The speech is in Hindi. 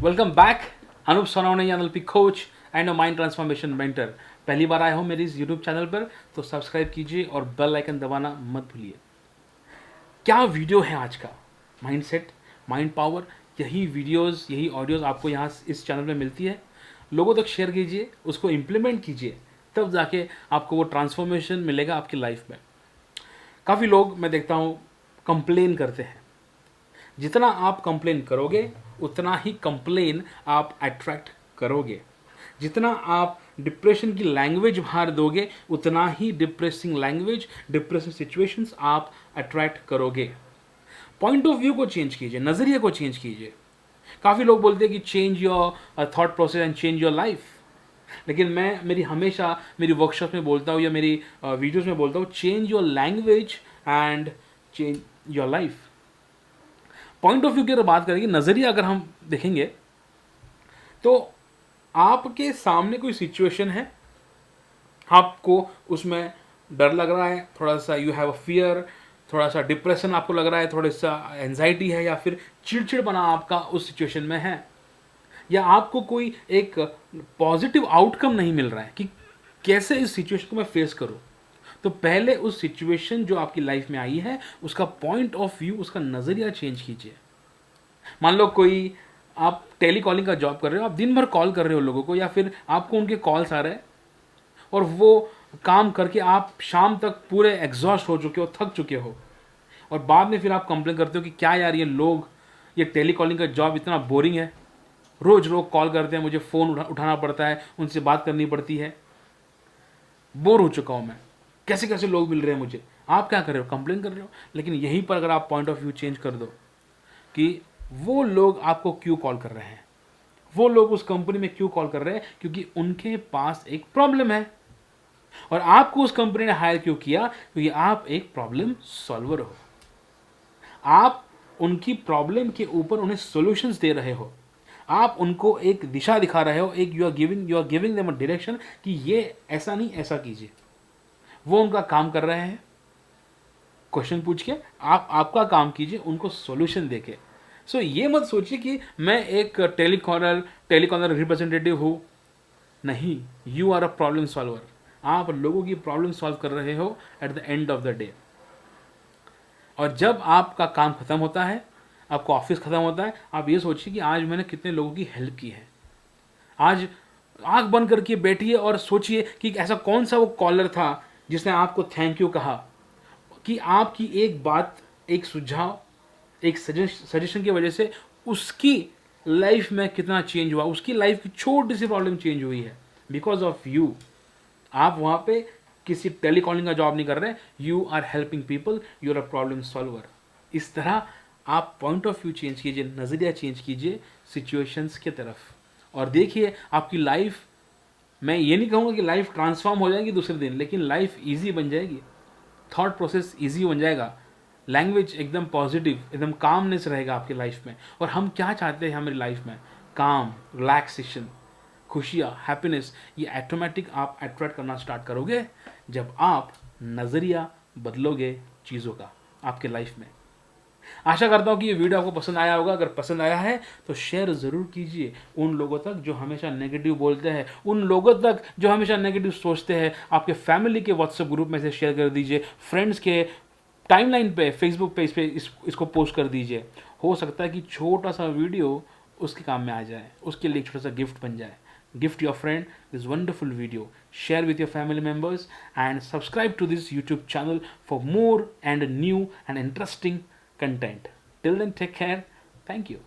Welcome back. Anup Sonawane NLP coach and mind transformation mentor. पहली बार आए हो मेरी इस यूट्यूब चैनल पर तो सब्सक्राइब कीजिए और बेल आइकन दबाना मत भूलिए। क्या वीडियो है आज का? माइंडसेट, माइंड पावर, यही वीडियोस, यही ऑडियोस आपको यहाँ इस चैनल में मिलती है। लोगों तक शेयर कीजिए, उसको इम्प्लीमेंट कीजिए, तब जाके आपको वो ट्रांसफॉर्मेशन मिलेगा आपकी लाइफ में। काफ़ी लोग मैं देखता हूँ कंप्लेन करते हैं। जितना आप कंप्लेन करोगे उतना ही कंप्लेन आप अट्रैक्ट करोगे। जितना आप डिप्रेशन की लैंग्वेज बाहर दोगे उतना ही डिप्रेसिंग लैंग्वेज, डिप्रेसिंग सिचुएशंस आप अट्रैक्ट करोगे। पॉइंट ऑफ व्यू को चेंज कीजिए, नज़रिए को चेंज कीजिए। काफ़ी लोग बोलते हैं कि change your thought process and change your life, लेकिन मैं हमेशा मेरी वर्कशॉप में बोलता हूँ या मेरी वीडियोस में बोलता हूँ, change your language and change your life. Point of view की अगर बात करेंगे, नज़रिया अगर हम देखेंगे तो आपके सामने कोई सिचुएशन है, आपको उसमें डर लग रहा है, थोड़ा सा यू हैव अ फियर, थोड़ा सा डिप्रेशन आपको लग रहा है, थोड़ा सा एंजाइटी है, या फिर चिड़चिड़पना आपका उस सिचुएशन में है, या आपको कोई एक पॉजिटिव आउटकम नहीं मिल रहा है कि कैसे इस सिचुएशन को मैं फेस करूं। तो पहले उस सिचुएशन जो आपकी लाइफ में आई है उसका पॉइंट ऑफ व्यू, उसका नज़रिया चेंज कीजिए। मान लो कोई आप टेली कॉलिंग का जॉब कर रहे हो, आप दिन भर कॉल कर रहे हो लोगों को, या फिर आपको उनके कॉल्स आ रहे हैं और वो काम करके आप शाम तक पूरे एग्जॉस्ट हो चुके हो, थक चुके हो, और बाद में फिर आप कंप्लेन करते हो कि क्या यार ये लोग, ये टेली कॉलिंग का जॉब इतना बोरिंग है, रोज लोग कॉल करते हैं, मुझे फ़ोन उठाना पड़ता है, उनसे बात करनी पड़ती है, बोर हो चुका हूँ मैं, कैसे कैसे लोग मिल रहे हैं मुझे। आप क्या कर रहे हो? कंप्लेन कर रहे हो। लेकिन यहीं पर अगर आप पॉइंट ऑफ व्यू चेंज कर दो कि वो लोग आपको क्यों कॉल कर रहे हैं, वो लोग उस कंपनी में क्यों कॉल कर रहे हैं, क्योंकि उनके पास एक प्रॉब्लम है, और आपको उस कंपनी ने हायर क्यों किया? क्योंकि आप एक प्रॉब्लम सॉल्वर हो। आप उनकी प्रॉब्लम के ऊपर उन्हें सॉल्यूशंस दे रहे हो, आप उनको एक दिशा दिखा रहे हो, एक you are giving them a direction कि ये ऐसा नहीं ऐसा कीजिए। वो उनका काम कर रहे हैं, क्वेश्चन पूछ के, आप आपका काम कीजिए उनको सॉल्यूशन देके। सो ये मत सोचिए कि मैं एक टेलीकॉलर रिप्रेजेंटेटिव हूँ। नहीं, you are a problem solver. आप लोगों की प्रॉब्लम सॉल्व कर रहे हो at the end of the day. और जब आपका काम खत्म होता है, आपका ऑफिस खत्म होता है, आप ये सोचिए कि आज मैंने कितने लोगों की हेल्प की है। आज आंख बंद करके बैठिए और सोचिए कि ऐसा कौन सा वो कॉलर था जिसने आपको थैंक यू कहा, कि आपकी एक बात, एक सुझाव, एक सजेशन की वजह से उसकी लाइफ में कितना चेंज हुआ, उसकी लाइफ की छोटी सी प्रॉब्लम चेंज हुई है बिकॉज ऑफ यू। आप वहाँ पे किसी टेलीकॉलिंग का जॉब नहीं कर रहे, you are helping people, you are a problem solver. इस तरह आप पॉइंट ऑफ व्यू चेंज कीजिए, नज़रिया चेंज कीजिए सिचुएशंस की तरफ, और देखिए आपकी लाइफ, मैं ये नहीं कहूँगा कि लाइफ ट्रांसफॉर्म हो जाएगी दूसरे दिन, लेकिन लाइफ ईजी बन जाएगी, थॉट प्रोसेस ईजी बन जाएगा, लैंग्वेज एकदम पॉजिटिव, एकदम कामनेस रहेगा आपकी लाइफ में। और हम क्या चाहते हैं हमारी लाइफ में? काम, रिलैक्सेशन, खुशियाँ, हैप्पीनेस। ये ऑटोमेटिक आप अट्रैक्ट करना स्टार्ट करोगे जब आप नज़रिया बदलोगे चीज़ों का आपके लाइफ में। आशा करता हूँ कि ये वीडियो आपको पसंद आया होगा। अगर पसंद आया है तो शेयर ज़रूर कीजिए उन लोगों तक जो हमेशा नेगेटिव बोलते हैं, उन लोगों तक जो हमेशा नेगेटिव सोचते हैं। आपके फैमिली के व्हाट्सएप ग्रुप में से शेयर कर दीजिए, फ्रेंड्स के टाइमलाइन पे, फेसबुक पेज पे इसको पोस्ट कर दीजिए। हो सकता है कि छोटा सा वीडियो उसके काम में आ जाए, उसके लिए एक छोटा सा गिफ्ट बन जाए। Gift your friend this wonderful video, share with your family members, and subscribe to this YouTube channel for more and new and interesting content. Till then, take care. Thank you.